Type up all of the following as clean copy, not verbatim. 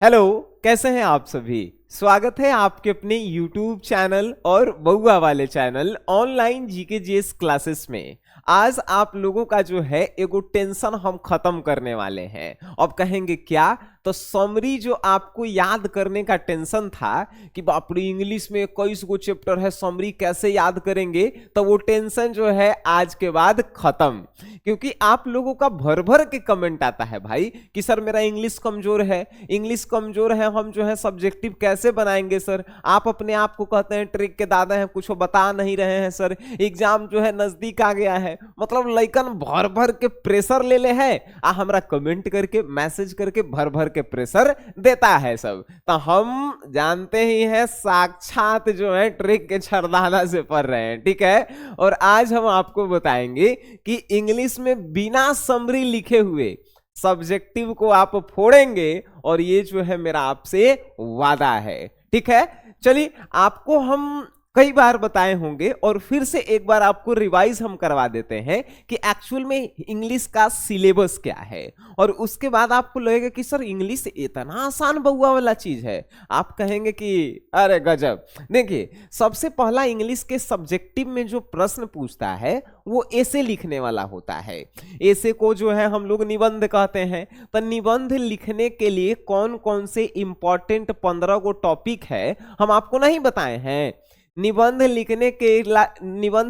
Hello, कैसे हैं आप सभी। स्वागत है आपके अपने YouTube चैनल और बउआ वाले channel online GK GS classes में। आज आप लोगों का जो है एगो टेंशन हम खत्म करने वाले हैं। अब कहेंगे क्या, तो समरी जो आपको याद करने का टेंशन था कि बाप रे इंग्लिश में 21 गो चैप्टर है, समरी कैसे याद करेंगे, तो वो टेंशन जो है आज के बाद खत्म। क्योंकि आप लोगों का भर भर के कमेंट आता है भाई कि सर मेरा इंग्लिश कमजोर है, इंग्लिश कमजोर है, हम जो है सब्जेक्टिव कैसे बनाएंगे सर। आप अपने आप को कहते हैं ट्रिक के दादा हैं, कुछ बता नहीं रहे हैं सर, एग्जाम जो है नजदीक आ गया है। मतलब लइकन भर भर के प्रेशर ले ले है आ हमरा कमेंट करके मैसेज करके भर भर के प्रेशर देता है सब। तो हम जानते ही हैं साक्षात जो है ट्रिक के छरदाना से पढ़ रहे हैं, ठीक है। और आज हम आपको बताएंगे कि इंग्लिश में बिना समरी लिखे हुए सब्जेक्टिव को आप फोड़ेंगे, और ये जो है मेरा आपसे वादा है, ठीक है। चलिए, आपको हम कई बार बताए होंगे और फिर से एक बार आपको रिवाइज हम करवा देते हैं कि एक्चुअल में इंग्लिश का सिलेबस क्या है। और उसके बाद आपको लगेगा कि सर इंग्लिश इतना आसान बउआ वाला चीज है, आप कहेंगे कि अरे गजब। देखिए, सबसे पहला इंग्लिश के सब्जेक्टिव में जो प्रश्न पूछता है वो ऐसे लिखने वाला होता है। ऐसे को जो है हम लोग निबंध कहते हैं। तो निबंध लिखने के लिए कौन कौन से इंपॉर्टेंट 15 गो टॉपिक है हम आपको नहीं बताए हैं। निबंध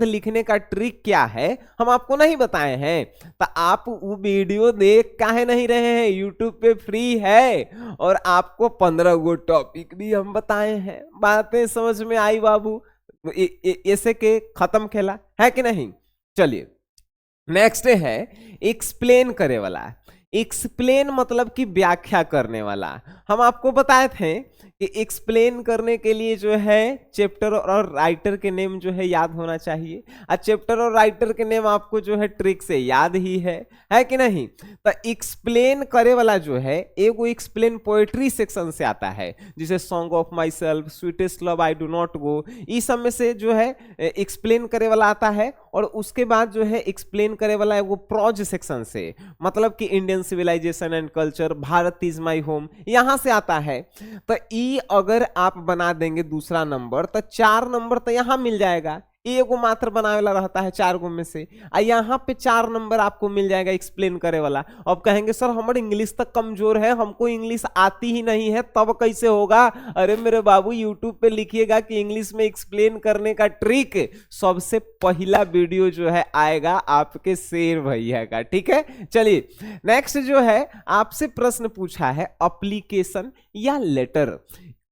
लिखने का ट्रिक क्या है हम आपको नहीं बताए हैं। तो आप वो वीडियो देख काहे नहीं रहे हैं, यूट्यूब पे फ्री है और आपको 15 गो टॉपिक भी हम बताए हैं। बातें समझ में आई बाबू। ऐसे के खत्म खेला है कि नहीं। चलिए, नेक्स्ट है एक्सप्लेन करे वाला। एक्सप्लेन मतलब कि व्याख्या करने वाला। हम आपको बताए थे कि एक्सप्लेन करने के लिए जो है चैप्टर और राइटर के नेम जो है याद होना चाहिए। चैप्टर और राइटर के नेम आपको जो है ट्रिक से याद ही है कि नहीं। तो एक्सप्लेन करे वाला जो है एगो एक्सप्लेन पोएट्री सेक्शन से आता है, जिसे song of my self, sweetest love, I do not गो, इस सब में से जो है एक्सप्लेन करे वाला आता है। और उसके बाद जो है एक्सप्लेन करे वाला है वो प्रोज सेक्शन से, मतलब कि Indian civilisation and culture, Bharat is my home, यहां से आता है। तो अगर आप बना देंगे दूसरा नंबर तो 4 नंबर तो यहां मिल जाएगा। एगो मात्र बनाने वाला रहता है 4 गो में से, यहाँ पे 4 नंबर आपको मिल जाएगा एक्सप्लेन करे वाला। अब कहेंगे सर हमारे इंग्लिश तक कमजोर है, हमको इंग्लिश आती ही नहीं है, तब कैसे होगा। अरे मेरे बाबू, यूट्यूब पे लिखिएगा कि इंग्लिश में एक्सप्लेन करने का ट्रिक, सबसे पहला वीडियो जो है आएगा आपके शेर भैया का, ठीक है। चलिए, नेक्स्ट जो है आपसे प्रश्न पूछा है एप्लीकेशन या लेटर।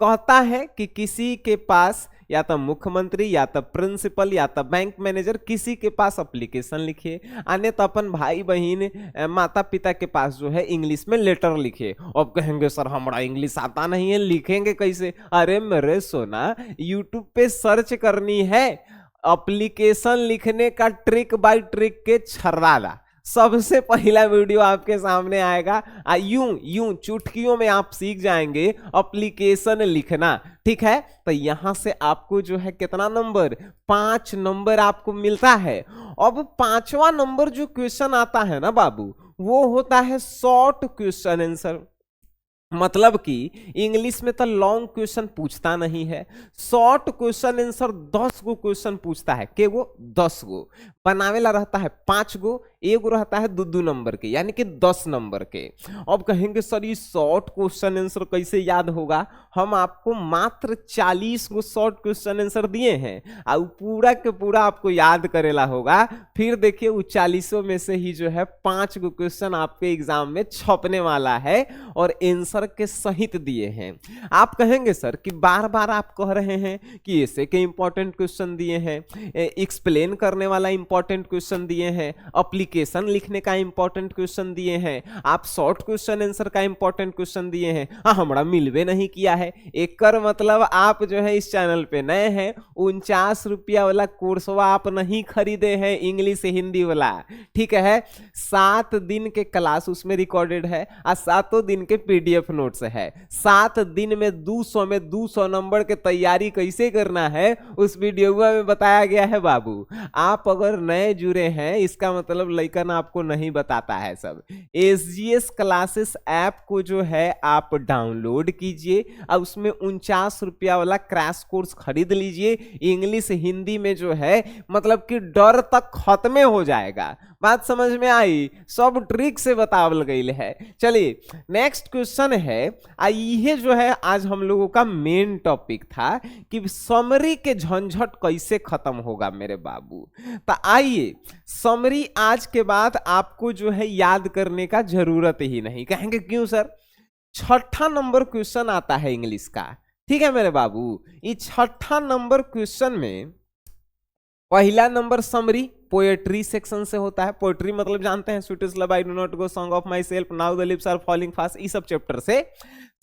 कहता है कि किसी के पास या तो मुख्यमंत्री या तो प्रिंसिपल या तो बैंक मैनेजर, किसी के पास एप्लीकेशन लिखिए, अन्य तो अपन भाई बहन माता पिता के पास जो है इंग्लिश में लेटर लिखिए। अब कहेंगे सर हमारा इंग्लिश आता नहीं है, लिखेंगे कैसे। अरे मेरे सोना, यूट्यूब पे सर्च करनी है एप्लीकेशन लिखने का ट्रिक बाय ट्रिक के छर्राला, सबसे पहला वीडियो आपके सामने आएगा। यूं चुटकियों में आप सीख जाएंगे एप्लीकेशन लिखना, ठीक है। तो यहां से आपको जो है कितना नंबर, 5 नंबर आपको मिलता है। अब 5वां नंबर जो क्वेश्चन आता है ना बाबू, वो होता है शॉर्ट क्वेश्चन आंसर। मतलब कि इंग्लिश में तो लॉन्ग क्वेश्चन पूछता नहीं है, शॉर्ट क्वेश्चन आंसर 10 गो क्वेश्चन पूछता है। के वो 10 गो बनावेला रहता है, 5 गो, एगो रहता है 2-2 नंबर के, यानी कि 10 नंबर के। अब कहेंगे सर ये शॉर्ट क्वेश्चन आंसर कैसे याद होगा। हम आपको मात्र 40 गो शॉर्ट क्वेश्चन आंसर दिए हैं और पूरा के पूरा आपको याद करेला होगा। फिर देखिए उस 40 में से ही जो है 5 गो क्वेश्चन आपके एग्जाम में छपने वाला है और आंसर के सहित दिए हैं। आप कहेंगे सर कि बार बार आप कह रहे हैं कि ऐसे के इंपॉर्टेंट क्वेश्चन दिए हैं, एक्सप्लेन करने वाला इंपॉर्टेंट क्वेश्चन दिए हैं, एप्लीकेशन लिखने का इंपॉर्टेंट क्वेश्चन दिए हैं, आप शॉर्ट क्वेश्चन आंसर का इंपॉर्टेंट क्वेश्चन दिए हैं, हमारा मिलवे नहीं किया है। एक कर मतलब आप जो है इस चैनल पे नए हैं, 49 रुपया वाला कोर्सवा आप नहीं खरीदे हैं इंग्लिश हिंदी वाला, ठीक है। 7 दिन के क्लास उसमें रिकॉर्डेड है और 7 दिन के PDF PDF नोट्स है। 7 दिन में 200 में 200 नंबर के तैयारी कैसे करना है उस वीडियो में बताया गया है बाबू। आप अगर नए जुड़े हैं इसका मतलब लइकन आपको नहीं बताता है सब। SGS क्लासेस ऐप को जो है आप डाउनलोड कीजिए और उसमें 49 रुपया वाला क्रैश कोर्स खरीद लीजिए। इंग्लिश हिंदी में जो है मतलब कि डर तक खत्म हो जाएगा। बात समझ में आई? सब ट्रिक से बतावल गई है। चलिए नेक्स्ट क्वेश्चन है। ये जो है आज हम लोगों का मेन टॉपिक था कि समरी के झंझट कैसे खत्म होगा मेरे बाबू। तो आइए समरी आज के बाद आपको जो है याद करने का जरूरत ही नहीं। कहेंगे क्यों सर? 6ठा नंबर क्वेश्चन आता है इंग्लिश का, ठीक है मेरे बाबू। इस 6ठा नंबर क्वेश्चन में पहला नंबर समरी पोएट्री सेक्शन से होता है। पोएट्री मतलब जानते हैं, sweetest love, I do not go, song of myself, now the lips are falling fast, ये सब चैप्टर से।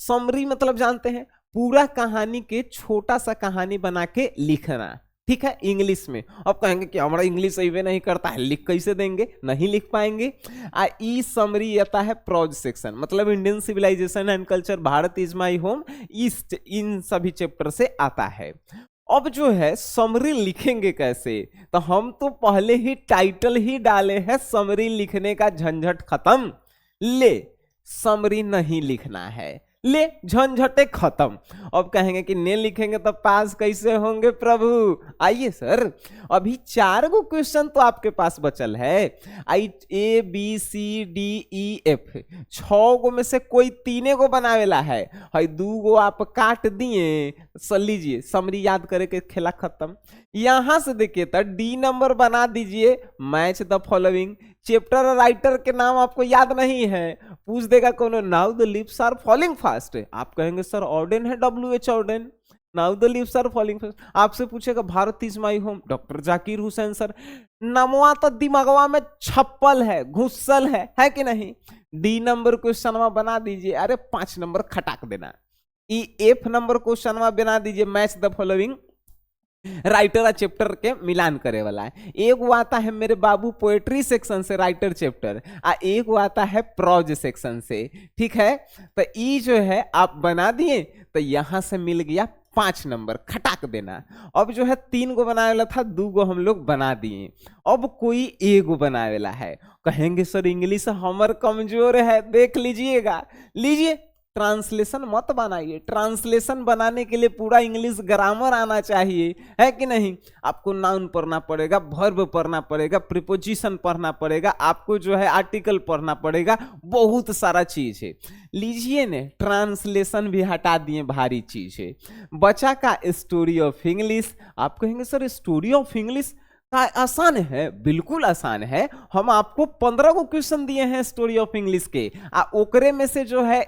समरी मतलब जानते हैं पूरा कहानी के छोटा सा कहानी बना के लिखना, ठीक है, इंग्लिश में। अब कहेंगे कि हमारा इंग्लिश सही में नहीं करता है, लिख कैसे देंगे? नहीं लिख पाएंगे। ई समरी आता है प्रोज सेक्शन, मतलब Indian civilisation and culture, Bharat is my home, इन सभी चैप्टर से आता है। अब जो है समरी लिखेंगे कैसे? तो हम तो पहले ही टाइटल ही डाले हैं समरी लिखने का झंझट खत्म। ले समरी नहीं लिखना है, ले झंझटे खत्म। अब कहेंगे कि नहीं लिखेंगे तो पास कैसे होंगे प्रभु? आइए सर, अभी 4 गो क्वेश्चन तो आपके पास बचल है। ABCDEF 6 गो में से कोई 3 गो बनावेला है, 2 गो आप काट दिए। लीजिए समरी याद करे के खेला खत्म। यहां से देखिए तो D नंबर बना दीजिए, match the following. Chapter writer के नाम आपको याद नहीं है, पूछ देगा कौन, now the lips are falling fast. आप कहेंगे सर ऑर्डन है, WH Auden, now the lips are falling fast. आपसे पूछेगा Bharat is my home, doctor Zakir Hussain sir. नमवा तो दिमागवा में छप्पल है, घुसल है कि नहीं? D नंबर क्वेश्चन बना दीजिए, अरे 5 नंबर खटाक देना। F नंबर क्वेश्चन बना दीजिए, match the following, writer chapter के मिलान करे वाला है। एक वो आता है मेरे बाबू पोएट्री सेक्शन से राइटर चैप्टर, एक वो आता है प्रोज सेक्शन से, ठीक है। तो ई जो है आप बना दिए तो यहां से मिल गया 5 नंबर, खटाक देना। अब जो है 3 गो बनाने वाला था, 2 गो हम लोग बना दिए। अब कोई 1 गो बनाने वाला है। कहेंगे सर इंग्लिश हमर कमजोर है, देख लीजिएगा। लीजिए ट्रांसलेशन मत बनाइए, ट्रांसलेशन बनाने के लिए पूरा इंग्लिश ग्रामर आना चाहिए, है कि नहीं? आपको नाउन पढ़ना पड़ेगा, वर्ब पढ़ना पड़ेगा, प्रीपोजिशन पढ़ना पड़ेगा, आपको जो है आर्टिकल पढ़ना पड़ेगा, बहुत सारा चीज है। लीजिए ने ट्रांसलेशन भी हटा दिए, भारी चीज है। बचा का स्टोरी ऑफ इंग्लिश। आप कहेंगे सर स्टोरी ऑफ इंग्लिश आसान है, बिल्कुल आसान है। हम आपको 15 गो क्वेश्चन दिए हैं स्टोरी ऑफ इंग्लिश के, ओकरे में से जो है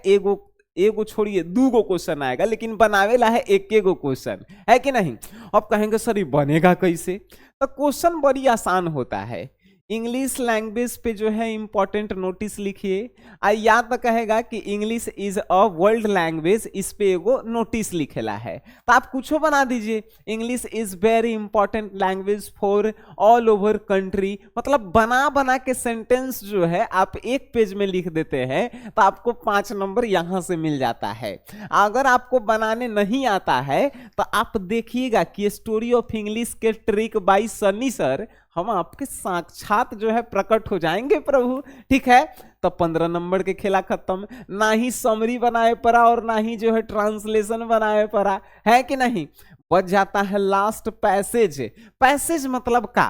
एगो छोड़िए 2 गो क्वेश्चन आएगा, लेकिन बनावेला है 1 गो क्वेश्चन, है कि नहीं? अब कहेंगे सर ये बनेगा कैसे? तो क्वेश्चन बड़ी आसान होता है। इंग्लिश लैंग्वेज पे जो है इंपॉर्टेंट नोटिस लिखिए। या तो कहेगा कि English is a world language, इस पे एगो नोटिस लिखेला है, तो आप कुछ बना दीजिए। English is very important language for all over country, मतलब बना बना के सेंटेंस जो है आप 1 पेज में लिख देते हैं तो आपको 5 नंबर यहां से मिल जाता है। अगर आपको बनाने नहीं आता है तो आप देखिएगा कि स्टोरी ऑफ इंग्लिश के ट्रिक बाय सनी सर हम आपके साक्षात जो है प्रकट हो जाएंगे प्रभु, ठीक है। तो 15 नंबर के खेला खत्म। ना ही समरी बनाए पड़ा और ना ही जो है ट्रांसलेशन बनाए पड़ा, है कि नहीं? बच जाता है लास्ट पैसेज। पैसेज मतलब का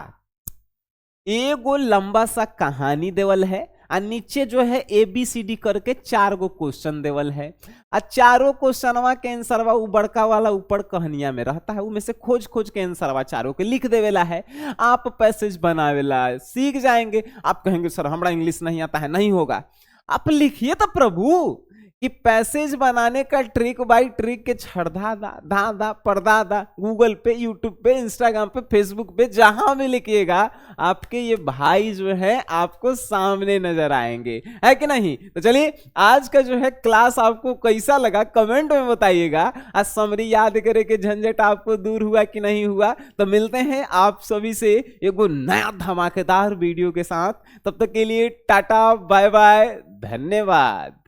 एगो लंबा सा कहानी देवल है और नीचे जो है ABCD करके 4 गो क्वेश्चन देवल है और चारों क्वेश्चनवा के आंसरवा उ बड़का वाला ऊपर कहानिया में रहता है, उनमें से खोज खोज के आंसरवा चारों के लिख देवेला है। आप पैसेज बनावेला सीख जाएंगे। आप कहेंगे सर हमरा इंग्लिश नहीं आता है, नहीं होगा। आप लिखिए तो प्रभु कि पैसेज बनाने का ट्रिक बाई ट्रिक के छड़धा दा पर्दा दा, गूगल पे, यूट्यूब पे, इंस्टाग्राम पे, फेसबुक पे, जहां भी लिखिएगा आपके ये भाई जो है आपको सामने नजर आएंगे, है कि नहीं? तो चलिए आज का जो है क्लास आपको कैसा लगा कमेंट में बताइएगा। आज समरी याद करे के झंझट आपको दूर हुआ कि नहीं हुआ? तो मिलते हैं आप सभी से एगो नया धमाकेदार वीडियो के साथ। तब तक के लिए टाटा बाय बाय, धन्यवाद।